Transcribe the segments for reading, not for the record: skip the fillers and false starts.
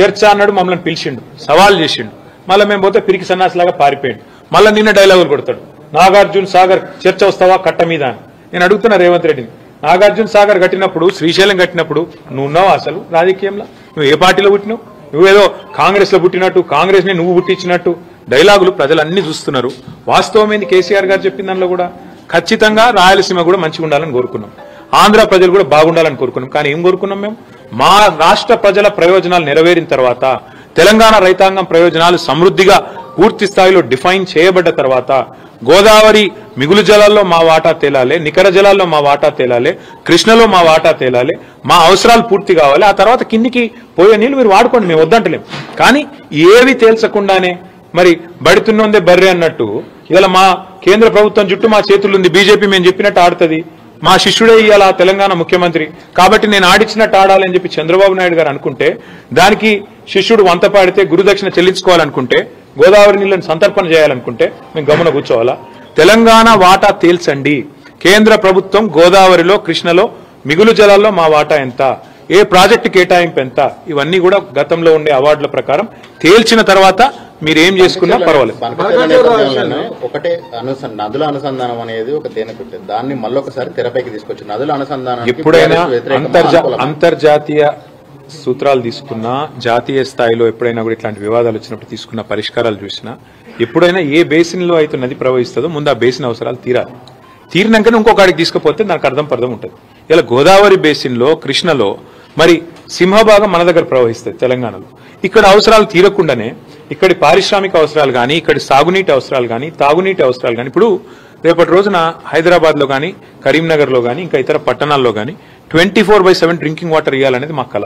చర్చ అన్నాడు, మమ్మల్ని పిలిచిండు, సవాల్ చేసిండు. మళ్ళీ మేము పోతే పిరికి సన్నాసిలాగా పారిపోయిండు. మళ్ళీ నిన్న డైలాగులు కొడతాడు, నాగార్జున సాగర్ చర్చ వస్తావా కట్ట మీద అని. నేను అడుగుతున్నా రేవంత్ రెడ్డిని, నాగార్జున సాగర్ కట్టినప్పుడు, శ్రీశైలం కట్టినప్పుడు నువ్వు ఉన్నావు అసలు రాజకీయంలో? నువ్వు ఏ పార్టీలో పుట్టినావు? నువ్వేదో కాంగ్రెస్ లో పుట్టినట్టు, కాంగ్రెస్ ని నువ్వు పుట్టించినట్టు డైలాగులు ప్రజలు అన్ని చూస్తున్నారు. వాస్తవమైంది కేసీఆర్ గారు చెప్పిన దానిలో కూడా ఖచ్చితంగా రాయలసీమ కూడా మంచిగా ఉండాలని కోరుకున్నాం, ఆంధ్ర ప్రజలు కూడా బాగుండాలని కోరుకున్నాం. కానీ ఏం కోరుకున్నాం మేము? మా రాష్ట్ర ప్రజల ప్రయోజనాలు నెరవేరిన తర్వాత, తెలంగాణ రైతాంగం ప్రయోజనాలు సమృద్ధిగా పూర్తి స్థాయిలో డిఫైన్ చేయబడ్డ తర్వాత, గోదావరి మిగులు జలాల్లో మా వాటా తేలాలి, నికర జలాల్లో మా వాటా తేలాలి, కృష్ణలో మా వాటా తేలాలి, మా అవసరాలు పూర్తి కావాలి. ఆ తర్వాత కిందికి పోయే నీళ్లు మీరు వాడుకోండి, మేము వద్దంటలేం. కానీ ఏవి తేల్చకుండానే మరి బడితున్నోందే బర్రె అన్నట్టు ఇవాళ మా కేంద్ర ప్రభుత్వం చుట్టూ మా చేతులుంది, బీజేపీ మేము చెప్పినట్టు ఆడుతుంది, మా శిష్యుడే ఇవాళ తెలంగాణ ముఖ్యమంత్రి కాబట్టి నేను ఆడిచ్చినట్టు ఆడాలని చెప్పి చంద్రబాబు నాయుడు గారు అనుకుంటే, దానికి శిష్యుడు వంత పాడితే గురుదక్షిణ చెల్లించుకోవాలనుకుంటే, గోదావరి నీళ్లను సంతర్పణ చేయాలనుకుంటే మేము గమన కూర్చోవాలా? తెలంగాణ వాటా తేల్చండి. కేంద్ర ప్రభుత్వం గోదావరిలో, కృష్ణలో మిగులు జలాల్లో మా వాటా ఎంత, ఏ ప్రాజెక్టు కేటాయింపు ఎంత, ఇవన్నీ కూడా గతంలో ఉండే అవార్డుల ప్రకారం తేల్చిన తర్వాత మీరేం చేసుకున్నా పర్వాలేదు. ఒకటే నదుల అనుసంధానం అనేది ఒక తేనె, దాన్ని మళ్ళొకసారి తెరపైకి తీసుకొచ్చి నదుల అనుసంధానం ఎప్పుడైనా అంతర్జాతీయ సూత్రాలు తీసుకున్నా, జాతీయ స్థాయిలో ఎప్పుడైనా కూడా ఇట్లాంటి వివాదాలు వచ్చినప్పుడు తీసుకున్న పరిష్కారాలు చూసినా, ఎప్పుడైనా ఏ బేసిన్ లో అయితే నది ప్రవహిస్తుందో ముందు ఆ బేసిన్ అవసరాలు తీరాలి. తీరినాకనే ఇంకొకడికి తీసుకుపోతే దానికి అర్థం ఉంటుంది. ఇలా గోదావరి బేసిన్ లో, కృష్ణలో మరి సింహభాగం మన దగ్గర ప్రవహిస్తుంది తెలంగాణలో. ఇక్కడ అవసరాలు తీరకుండానే ఇక్కడి పారిశ్రామిక అవసరాలు కానీ, ఇక్కడి సాగునీటి అవసరాలు కానీ, తాగునీటి అవసరాలు కానీ, ఇప్పుడు రేపటి రోజున హైదరాబాద్ లో కానీ, కరీంనగర్ లో కానీ, ఇంకా ఇతర పట్టణాల్లో కానీ 24/7 డ్రింకింగ్ వాటర్ ఇవ్వాలనేది మా కళ.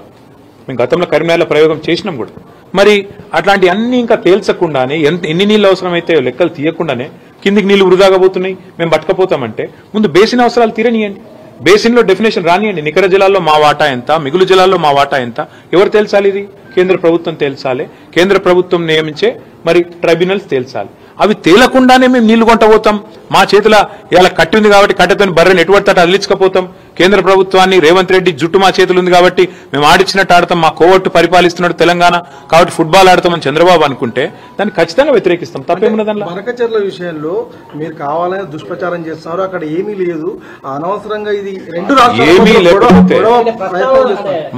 మేము గతంలో కరీంనగర్లో ప్రయోగం చేసినాం కూడా. మరి అట్లాంటి అన్ని ఇంకా తేల్చకుండానే, ఎన్ని నీళ్ళు అవసరమైతే లెక్కలు తీయకుండానే కిందికి నీళ్లు వృధాగా పోతున్నాయి, మేము పట్టుకపోతామంటే ముందు బేసిన్ అవసరాలు తీరనియండి, బేసిన్ లో డెఫినేషన్ రానియండి. నికర జలాల్లో మా వాటా ఎంత, మిగులు జలాల్లో మా వాటా ఎంత, ఎవరు తేల్చాలి? ఇది కేంద్ర ప్రభుత్వం తేల్చాలి. కేంద్ర ప్రభుత్వం నియమించే మరి ట్రైబ్యునల్స్ తేల్చాలి. అవి తేలకుండానే మేము నీళ్లు కొంటపోతాం, మా చేతుల ఇలా కట్టి ఉంది కాబట్టి కట్టెతోని బర్రెని ఎటువంటి అదిలించకపోతాం, కేంద్ర ప్రభుత్వాన్ని రేవంత్ రెడ్డి జుట్టు మా చేతులు ఉంది కాబట్టి మేము ఆడిచ్చినట్టు ఆడతాం, మా కోవట్టు పరిపాలిస్తున్నాడు తెలంగాణ కాబట్టి ఫుట్బాల్ ఆడతామని చంద్రబాబు అనుకుంటే దాన్ని ఖచ్చితంగా వ్యతిరేకిస్తాం. తప్పేమున్నదన్న బనకచెర్ల విషయంలో మీరు కావాలని దుష్ప్రచారం చేస్తున్నారు, అక్కడ ఏమీ లేదు, అనవసరంగా ఇది రెండు ఏమీ లేకపోతే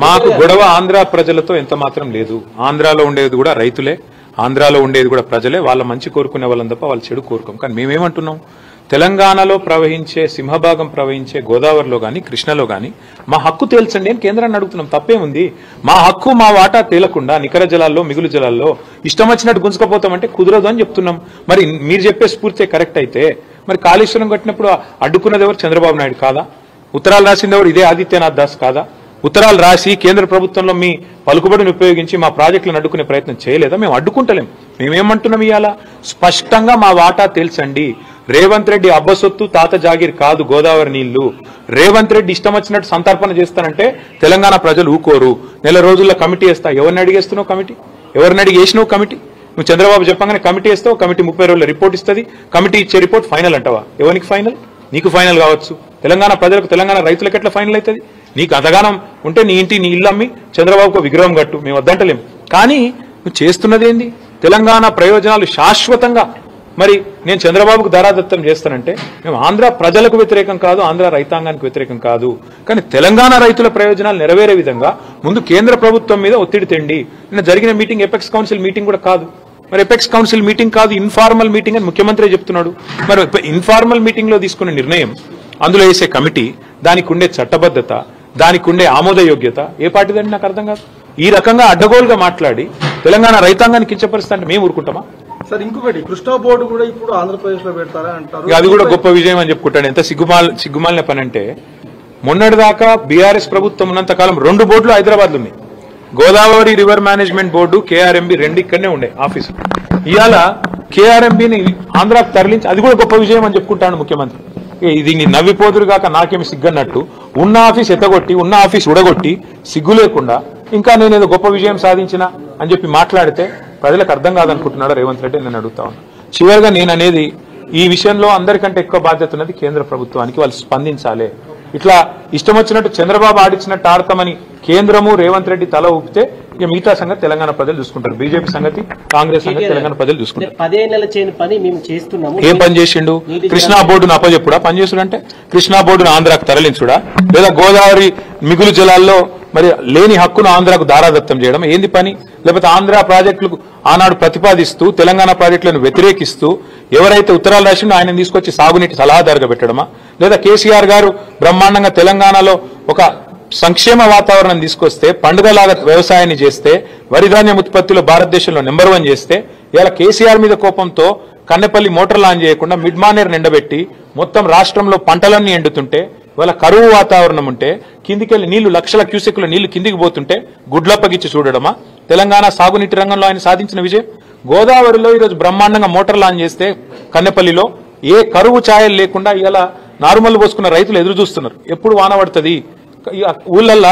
మాకు గొడవ ఆంధ్ర ప్రజలతో ఎంత మాత్రం లేదు. ఆంధ్రాలో ఉండేది కూడా రైతులే, ఆంధ్రాలో ఉండేది కూడా ప్రజలే, వాళ్ళ మంచి కోరుకునే వాళ్ళని తప్ప వాళ్ళ చెడు కోరుకోం. కానీ మేమేమంటున్నాం, తెలంగాణలో ప్రవహించే, సింహభాగం ప్రవహించే గోదావరిలో గాని, కృష్ణలో గాని మా హక్కు తేల్చండి అని కేంద్రాన్ని అడుగుతున్నాం. తప్పేముంది? మా హక్కు, మా వాటా తేలకుండా నికర జలాల్లో, మిగులు జలాల్లో ఇష్టం వచ్చినట్టు గుంజుకపోతామంటే కుదరదు అని చెప్తున్నాం. మరి మీరు చెప్పే స్ఫూర్తి కరెక్ట్ అయితే మరి కాళేశ్వరం కట్టినప్పుడు అడ్డుకున్నది ఎవరు? చంద్రబాబు నాయుడు కాదా? ఉత్తరాలు రాసింది ఎవరు? ఇదే ఆదిత్యనాథ్ దాస్ కాదా? ఉత్తరాలు రాసి కేంద్ర ప్రభుత్వంలో మీ పలుకుబడిని ఉపయోగించి మా ప్రాజెక్టులను అడ్డుకునే ప్రయత్నం చేయలేదా? మేము అడ్డుకుంటలేం. మేమేమంటున్నాం? ఇవాళ స్పష్టంగా మా వాటా తేల్చండి. రేవంత్ రెడ్డి అబ్బసొత్తు, తాత జాగీర్ కాదు గోదావరి నీళ్లు. రేవంత్ రెడ్డి ఇష్టం వచ్చినట్టు సంతర్పణ చేస్తానంటే తెలంగాణ ప్రజలు ఊకోరు. నెల రోజుల్లో కమిటీ వేస్తా. ఎవరిని అడిగేస్తున్నావు కమిటీ? ఎవరిని అడిగేసినావు కమిటీ? నువ్వు చంద్రబాబు చెప్పగానే కమిటీ వేస్తావు, కమిటీ 30 రోజుల రిపోర్ట్ ఇస్తుంది, కమిటీ ఇచ్చే రిపోర్ట్ ఫైనల్ అంటావా? ఎవరికి ఫైనల్? నీకు ఫైనల్ కావచ్చు, తెలంగాణ ప్రజలకు, తెలంగాణ రైతులకు ఎట్లా ఫైనల్ అవుతుంది? నీకు అదగానం ఉంటే నీ ఇంటి, నీ ఇల్లు అమ్మి చంద్రబాబుకు విగ్రహం కట్టు, మేము వద్దంటలేం. కానీ నువ్వు చేస్తున్నది ఏంది? తెలంగాణ ప్రయోజనాలు శాశ్వతంగా మరి నేను చంద్రబాబుకు ధారాదత్తం చేస్తానంటే మేము ఆంధ్ర ప్రజలకు వ్యతిరేకం కాదు, ఆంధ్ర రైతాంగానికి వ్యతిరేకం కాదు. కానీ తెలంగాణ రైతుల ప్రయోజనాలు నెరవేరే విధంగా ముందు కేంద్ర ప్రభుత్వం మీద ఒత్తిడి తెండి. నిన్న జరిగిన మీటింగ్ ఎపెక్స్ కౌన్సిల్ మీటింగ్ కూడా కాదు. మరి ఎపెక్స్ కౌన్సిల్ మీటింగ్ కాదు, ఇన్ఫార్మల్ మీటింగ్ అని ముఖ్యమంత్రి చెప్తున్నాడు. మరి ఇన్ఫార్మల్ మీటింగ్ లో తీసుకునే నిర్ణయం, అందులో వేసే కమిటీ, దానికి ఉండే చట్టబద్ధత, దానికి ఉండే ఆమోదయోగ్యత ఏ పార్టీదండి నాకు అర్థం కాదు. ఈ రకంగా అడ్డగోలుగా మాట్లాడి తెలంగాణ రైతాంగాన్ని కించపరుస్తా అంటే మేము ఊరుకుంటామా? సార్ ఇంకొకటి, కృష్ణా బోర్డు కూడా ఇప్పుడు ఆంధ్రప్రదేశ్ లో పెడతారా అంటారు, అది కూడా గొప్ప విజయం అని చెప్పుకుంటాడు. ఎంత సిగ్గుమాలిన పని అంటే, మొన్నటిదాకా బీఆర్ఎస్ ప్రభుత్వం ఉన్నంత కాలం 2 బోర్డులు హైదరాబాద్ లో ఉన్నాయి. Godavari river management board, KRMB 2 ఇక్కడనే ఉండే ఆఫీసు. ఇవాళ కేఆర్ఎంబిని ఆంధ్రాకు తరలించి, అది కూడా గొప్ప విజయం అని చెప్పుకుంటాడు ముఖ్యమంత్రి. ఇది నవ్విపోదురు కాక నాకేమి సిగ్గన్నట్టు ఉన్న ఆఫీస్ ఎత్తగొట్టి, ఉన్న ఆఫీస్ ఉడగొట్టి, సిగ్గు లేకుండా ఇంకా నేనేదో గొప్ప విజయం సాధించిన అని చెప్పి మాట్లాడితే ప్రజలకు అర్థం కాదనుకుంటున్నాడు రేవంత్ రెడ్డి. నేను అడుగుతా ఉన్నా. చివరిగా నేను అనేది, ఈ విషయంలో అందరికంటే ఎక్కువ బాధ్యత ఉన్నది కేంద్ర ప్రభుత్వానికి. వాళ్ళు స్పందించాలి. ఇట్లా ఇష్టం వచ్చినట్టు చంద్రబాబు ఆడిచ్చినట్టు ఆడతామని కేంద్రము, రేవంత్ రెడ్డి తల ఊపితే ఇక మిగతా సంగతి తెలంగాణ ప్రజలు చూసుకుంటారు. బీజేపీ సంగతి, కాంగ్రెస్ సంగతి తెలంగాణ ప్రజలు చూసుకుంటారు. 10 ఏళ్ల చేయని పని మేము చేస్తున్నాము. ఏం పని చేసిండు? కృష్ణా బోర్డును అప్పచెప్పుడా? పని చేసుడంటే కృష్ణా బోర్డును ఆంధ్రాకు తరలించుడా, లేదా గోదావరి మిగులు జలాల్లో మరి లేని హక్కును ఆంధ్రాకు దారాదత్తం చేయడం ఏంది పని? లేకపోతే ఆంధ్ర ప్రాజెక్టులకు ఆనాడు ప్రతిపాదిస్తూ తెలంగాణ ప్రాజెక్టులను వ్యతిరేకిస్తూ ఎవరైతే ఉత్తరాలు రాసిండో ఆయన తీసుకొచ్చి సాగునీటి సలహాదారుగా పెట్టడమా? లేదా కేసీఆర్ గారు బ్రహ్మాండంగా తెలంగాణలో ఒక సంక్షేమ వాతావరణం తీసుకొస్తే, పండుగలాగా వ్యవసాయాన్ని చేస్తే, వరిధాన్యం ఉత్పత్తిలో భారతదేశంలో నెంబర్ 1 చేస్తే, ఇలా కేసీఆర్ మీద కోపంతో కన్నెపల్లి మోటార్ లాంచ్ చేయకుండా మిడ్ మానేర్ నిండబెట్టి మొత్తం రాష్ట్రంలో పంటలన్నీ ఎండుతుంటే, ఇవాళ కరువు వాతావరణం ఉంటే, కిందికెళ్లి నీళ్లు లక్షల క్యూసెక్ల నీళ్లు కిందికి పోతుంటే గుడ్లప్పగిచ్చి చూడడమా తెలంగాణ సాగునీటి రంగంలో ఆయన సాధించిన విజయం? గోదావరిలో ఈరోజు బ్రహ్మాండంగా మోటార్ లాంచ్ చేస్తే కన్నెపల్లిలో ఏ కరువు ఛాయలు లేకుండా ఇలా నార్మల్ పోసుకున్న రైతులు ఎదురు చూస్తున్నారు. ఎప్పుడు వాన పడుతుంది, ఊళ్ళల్లా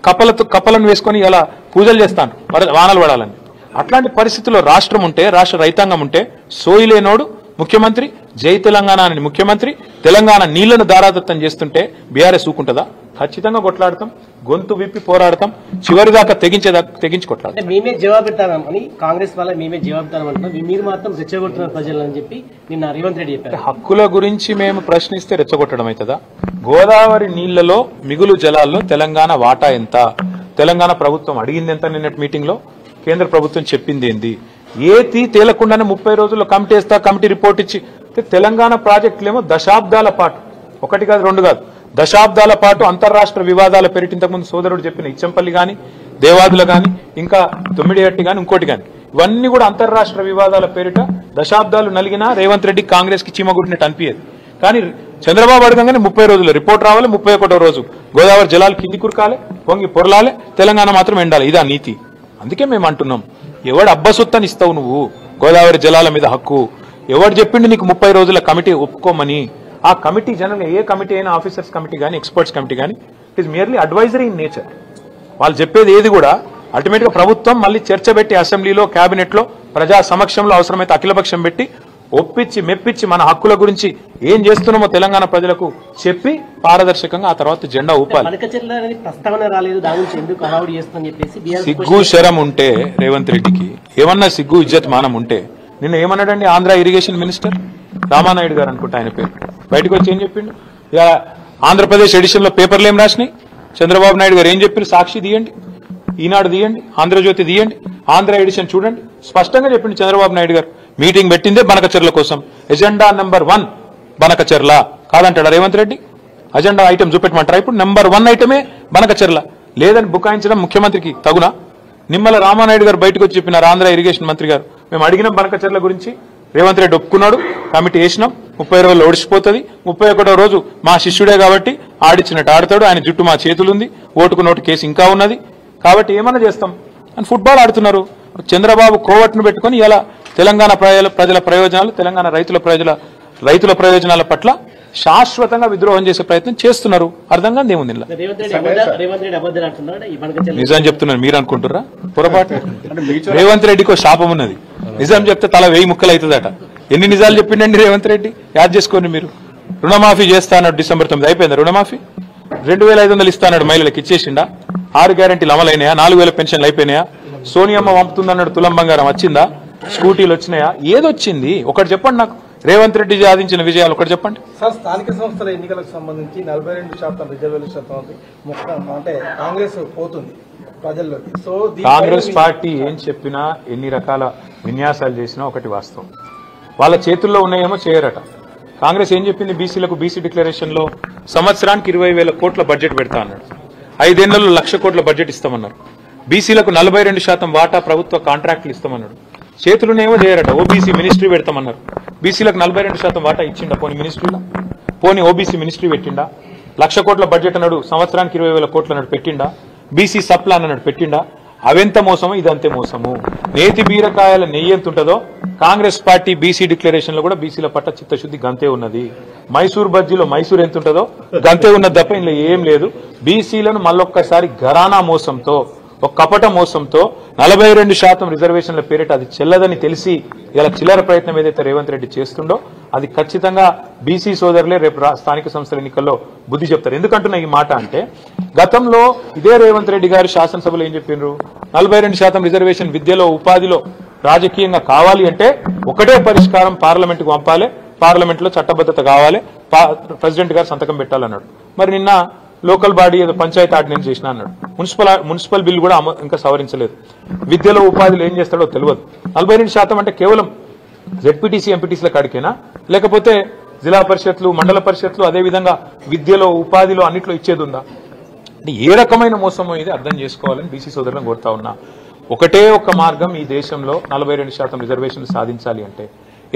కప్పలను వేసుకొని ఇలా పూజలు చేస్తాను వానలు పడాలని. అట్లాంటి పరిస్థితుల్లో రాష్ట్రం ఉంటే, రాష్ట్ర రైతాంగం ఉంటే, సోయిలేనోడు ముఖ్యమంత్రి, జై తెలంగాణ అని ముఖ్యమంత్రి తెలంగాణ నీళ్లను దారాదత్తం చేస్తుంటే బీఆర్ఎస్ ఊకుంటుందా? ఖచ్చితంగా కొట్లాడతాం, గొంతు విప్పి పోరాడతాం, చివరిదాకా తెగించి కొట్లాడతాం. మేమే జవాబిస్తామని కాంగ్రెస్ వల్ల మేమే జవాబిస్తామంటున్నాం, మీరు మాత్రం రెచ్చగొడుతున్నారు ప్రజలని చెప్పి నిన్న రేవంత్ రెడ్డి చెప్పారు. హక్కుల గురించి మేము ప్రశ్నిస్తే రెచ్చగొట్టడం అవుతుందా? గోదావరి నీళ్లలో మిగులు జలాల్లో తెలంగాణ వాటా ఎంత? తెలంగాణ ప్రభుత్వం అడిగింది ఎంత? నిన్నటి మీటింగ్ లో కేంద్ర ప్రభుత్వం చెప్పింది ఏంది? ఏతి తేలకుండానే 30 రోజుల్లో కమిటీ వేస్తా, కమిటీ రిపోర్ట్ ఇచ్చి తెలంగాణ ప్రాజెక్టులేమో దశాబ్దాల పాటు, 1 కాదు 2 కాదు, దశాబ్దాల పాటు అంతర్రాష్ట్ర వివాదాల పేరిట ఇంతకుముందు సోదరుడు చెప్పిన ఇచ్చంపల్లి గాని, దేవాదుల గాని, ఇంకా తొమ్మిడిహట్టి గాని, ఇంకోటి గాని, ఇవన్నీ కూడా అంతర్రాష్ట్ర వివాదాల పేరిట దశాబ్దాలు నలిగినా రేవంత్ రెడ్డి కాంగ్రెస్ కి చీమగుట్టినట్టు అనిపించేది. కానీ చంద్రబాబు అడగంగానే 30 రోజుల్లో రిపోర్ట్ రావాలి, 31వ రోజు గోదావరి జలాలు కింది కురకాలి, పొంగి పొరలాలి, తెలంగాణ మాత్రం ఎండాలి. ఇదా నీతి? అందుకే మేము అంటున్నాం, ఎవడు అబ్బసొత్తని ఇస్తావు నువ్వు గోదావరి జలాల మీద హక్కు? ఎవడు చెప్పిండు నీకు 30 రోజుల కమిటీ ఒప్పుకోమని? ఆ కమిటీ జనరల్ ఏ కమిటీ అయినా, ఆఫీసర్స్ కమిటీ కానీ, ఎక్స్పర్ట్స్ కమిటీ కానీ, it is merely advisory in nature. వాళ్ళు చెప్పేది ఏది కూడా అల్టిమేట్ గా ప్రభుత్వం మళ్ళీ చర్చ పెట్టి అసెంబ్లీలో, కేబినెట్ లో, ప్రజా సమక్షంలో అవసరమైతే అఖిలపక్షం పెట్టి ఒప్పించి మెప్పించి మన హక్కుల గురించి ఏం చేస్తున్నామో తెలంగాణ ప్రజలకు చెప్పి పారదర్శకంగా ఆ తర్వాత జెండా ఊపాలి. సిగ్గు శరం ఉంటే రేవంత్ రెడ్డికి, ఏమన్నా సిగ్గు ఇజ్జత్ మానం ఉంటే, నిన్న ఏమన్నాడండి ఆంధ్ర ఇరిగేషన్ మినిస్టర్ రామానాయుడు గారు అనుకుంటా ఆయన పేరు, బయటకు వచ్చి ఏం చెప్పిండు? ఇక ఆంధ్రప్రదేశ్ ఎడిషన్ లో పేపర్లు ఏం రాసినాయి? చంద్రబాబు నాయుడు గారు ఏం చెప్పారు? సాక్షి తీయండి, ఈనాడు తీయండి, ఆంధ్రజ్యోతి తీయండి, ఆంధ్ర ఎడిషన్ చూడండి, స్పష్టంగా చెప్పిండు చంద్రబాబు నాయుడు గారు. మీటింగ్ పెట్టిందే బనకచెర్ల కోసం, ఎజెండా నెంబర్ 1 బనకచెర్ల కాదంటాడా రేవంత్ రెడ్డి? అజెండా ఐటమ్ చూపెట్టమంటారా? ఇప్పుడు నెంబర్ 1 ఐటమే బనకచెర్ల లేదని బుకాయించడం ముఖ్యమంత్రికి తగునా? నిమ్మల రామానాయుడు గారు బయటకు వచ్చి చెప్పినారు, ఆంధ్ర ఇరిగేషన్ మంత్రి గారు, మేము అడిగిన బనకచెర్ల గురించి రేవంత్ రెడ్డి ఒప్పుకున్నాడు, కమిటీ వేసినాం, 30 రోజుల్లో ఓడిచిపోతుంది, 31వ రోజు మా శిష్యుడే కాబట్టి ఆడిచ్చినట్టు ఆడతాడు, ఆయన జుట్టు మా చేతులుంది, ఓటుకు నోటు కేసు ఇంకా ఉన్నది కాబట్టి ఏమన్నా చేస్తాం అని ఫుట్బాల్ ఆడుతున్నారు. చంద్రబాబు కోవట్ను పెట్టుకుని ఇలా తెలంగాణ ప్రజల ప్రయోజనాలు, తెలంగాణ రైతుల ప్రయోజనాల పట్ల శాశ్వతంగా విద్రోహం చేసే ప్రయత్నం చేస్తున్నారు. అర్థం కాదు ఏముంది. నిజం చెప్తున్నారు, మీరు అనుకుంటున్నారా? పొరపాటు. రేవంత్ రెడ్డికి శాపం ఉన్నది, నిజం చెప్తే తల 1000 ముక్కలు అవుతుందట. ఎన్ని నిజాలు చెప్పిండండి రేవంత్ రెడ్డి? యాద్ చేసుకోండి మీరు. రుణమాఫీ చేస్తా అన్నాడు December 9 అయిపోయిందా రుణమాఫీ? 2500 ఇస్తా అన్నాడు మహిళలకు, ఇచ్చేసిండా? 6 గ్యారెంటీలు అమలైనాయా? 4000 పెన్షన్లు అయిపోయినాయా? సోనియమ్మ పంపుతుందన్నాడు తులం బంగారం వచ్చిందా? స్కూటీలు వచ్చినాయా? ఏదొచ్చింది ఒకటి చెప్పండి నాకు. రేవంత్ రెడ్డి సాధించిన విజయాలు ఒకటి చెప్పండి సార్. స్థానిక సంస్థల ఎన్నికలకు సంబంధించి 42% రిజర్వేషన్ అంటే కాంగ్రెస్ పోతుంది ప్రజల్లోకి. సో కాంగ్రెస్ పార్టీ ఏం చెప్పినా, ఎన్ని రకాల విన్యాసాలు చేసినా ఒకటి వాస్తవం, వాళ్ళ చేతుల్లో ఉన్నాయేమో చేయరట. కాంగ్రెస్ ఏం చెప్పింది? బీసీలకు బీసీ డిక్లరేషన్ లో సంవత్సరానికి 20,000 కోట్ల బడ్జెట్ పెడతా అన్నాడు, 5 ఏళ్లలో 1,00,000 కోట్ల బడ్జెట్ ఇస్తామన్నారు. బీసీలకు 42% వాటా ప్రభుత్వ కాంట్రాక్టులు ఇస్తామన్నాడు, చేతులునేమో చేయరట. ఓబీసీ మినిస్ట్రీ పెడతామన్నారు, బీసీలకు 42% వాటా ఇచ్చిండా? పోనీ మినిస్ట్రీలో, పోనీ ఓబీసీ మినిస్ట్రీ పెట్టిండా? 1,00,000 కోట్ల బడ్జెట్ అన్నాడు, సంవత్సరానికి 20,000 కోట్లు అన్నాడు, పెట్టిండా? బీసీ సప్లాన్ అన్నాడు, పెట్టిండా? అవెంత మోసమో ఇదంతే మోసము. నేతి బీరకాయల నెయ్యి ఎంత ఉంటుందో కాంగ్రెస్ పార్టీ బీసీ డిక్లరేషన్ లో కూడా బీసీల పట్ల చిత్తశుద్ధి గంతే ఉన్నది. మైసూర్ బజ్జీలో మైసూర్ ఎంత ఉంటుందో గంతే ఉన్నది తప్ప ఇందులో ఏం లేదు. బీసీలను మళ్ళొక్కసారి ఘరానా మోసంతో, ఒక కపట మోసంతో 42% రిజర్వేషన్ల పేరిట అది చెల్లదని తెలిసి ఇలా చిల్లర ప్రయత్నం ఏదైతే రేవంత్ రెడ్డి చేస్తుండో అది ఖచ్చితంగా బీసీ సోదరులే రేపు స్థానిక సంస్థల ఎన్నికల్లో బుద్ధి చెప్తారు. ఎందుకంటున్నా ఈ మాట అంటే గతంలో ఇదే రేవంత్ రెడ్డి గారు శాసనసభలో ఏం చెప్పిండ్రు? 42% రిజర్వేషన్ విద్యలో ఉపాధిలో రాజకీయంగా కావాలి అంటే ఒకటే పరిష్కారం, పార్లమెంట్కు పంపాలి, పార్లమెంట్ లో చట్టబద్ధత కావాలి, ప్రెసిడెంట్ గారు సంతకం పెట్టాలన్నాడు. మరి నిన్న లోకల్ బాడీ ఏదో పంచాయతీ ఆర్డినెన్స్ చేసిన అన్నాడు. మున్సిపల్ బిల్ కూడా ఇంకా సవరించలేదు. విద్యలో ఉపాధిలో ఏం చేస్తాడో తెలియదు. 42% అంటే కేవలం జెడ్పీటీసీ ఎంపీటీసీల కాడికేనా, లేకపోతే జిల్లా పరిషత్లు, మండల పరిషత్లు, అదేవిధంగా విద్యలో ఉపాధిలో అన్నిట్లో ఇచ్చేది ఉందా? అంటే ఏ రకమైన మోసమో ఇది అర్థం చేసుకోవాలని బీసీ సోదరులను కోరుతా ఉన్నా. ఒకటే ఒక మార్గం ఈ దేశంలో 42% రిజర్వేషన్లు సాధించాలి అంటే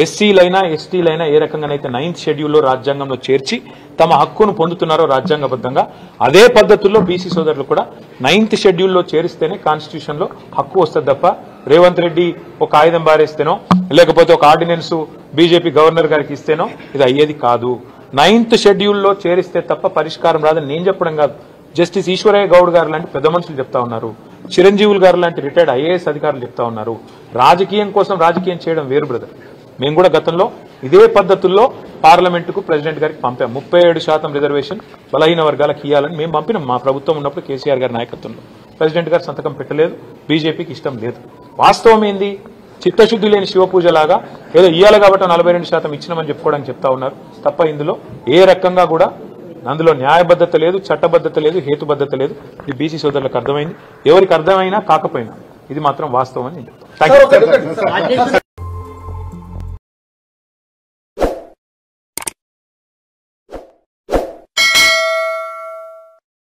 ఎస్సీలైనా ఎస్టీలైనా ఏ రకంగానైతే 9th షెడ్యూల్లో రాజ్యాంగంలో చేర్చి తమ హక్కును పొందుతున్నారో రాజ్యాంగబద్ధంగా, అదే పద్ధతుల్లో బీసీ సోదరులు కూడా 9th షెడ్యూల్లో చేరిస్తేనే కాన్స్టిట్యూషన్ లో హక్కు వస్తుంది తప్ప రేవంత్ రెడ్డి ఒక ఆయుధం బారేస్తేనో లేకపోతే ఒక ఆర్డినెన్స్ బీజేపీ గవర్నర్ గారికి ఇస్తేనో ఇది అయ్యేది కాదు. 9th షెడ్యూల్లో చేరిస్తే తప్ప పరిష్కారం రాదని నేను చెప్పడం కాదు, జస్టిస్ ఈశ్వరయ్య గౌడ్ గారు లాంటి పెద్ద మనుషులు చెప్తా ఉన్నారు, చిరంజీవులు గారు లాంటి రిటైర్డ్ ఐఏఎస్ అధికారులు చెప్తా ఉన్నారు. రాజకీయం కోసం రాజకీయం చేయడం వేరు బ్రదర్. మేము కూడా గతంలో ఇదే పద్ధతుల్లో పార్లమెంటుకు ప్రెసిడెంట్ గారికి పంపాం. 37% రిజర్వేషన్ బలహీన వర్గాలకు ఇవ్వాలని మేము పంపినాం. మా ప్రభుత్వం ఉన్నప్పుడు కేసీఆర్ గారి నాయకత్వంలో ప్రెసిడెంట్ గారు సంతకం పెట్టలేదు, బీజేపీకి ఇష్టం లేదు. వాస్తవం ఏంది? చిత్తశుద్ధి లేని శివపూజలాగా ఏదో ఇయ్యాలి కాబట్టి 42% ఇచ్చినామని చెప్పుకోవడానికి చెప్తా ఉన్నారు తప్ప ఇందులో ఏ రకంగా కూడా అందులో న్యాయబద్ధత లేదు, చట్టబద్ధత లేదు, హేతుబద్ధత లేదు. ఇది బీసీ సోదరులకు అర్థమైంది. ఎవరికి అర్థమైనా కాకపోయినా ఇది మాత్రం వాస్తవం అని నేను చెప్తాను.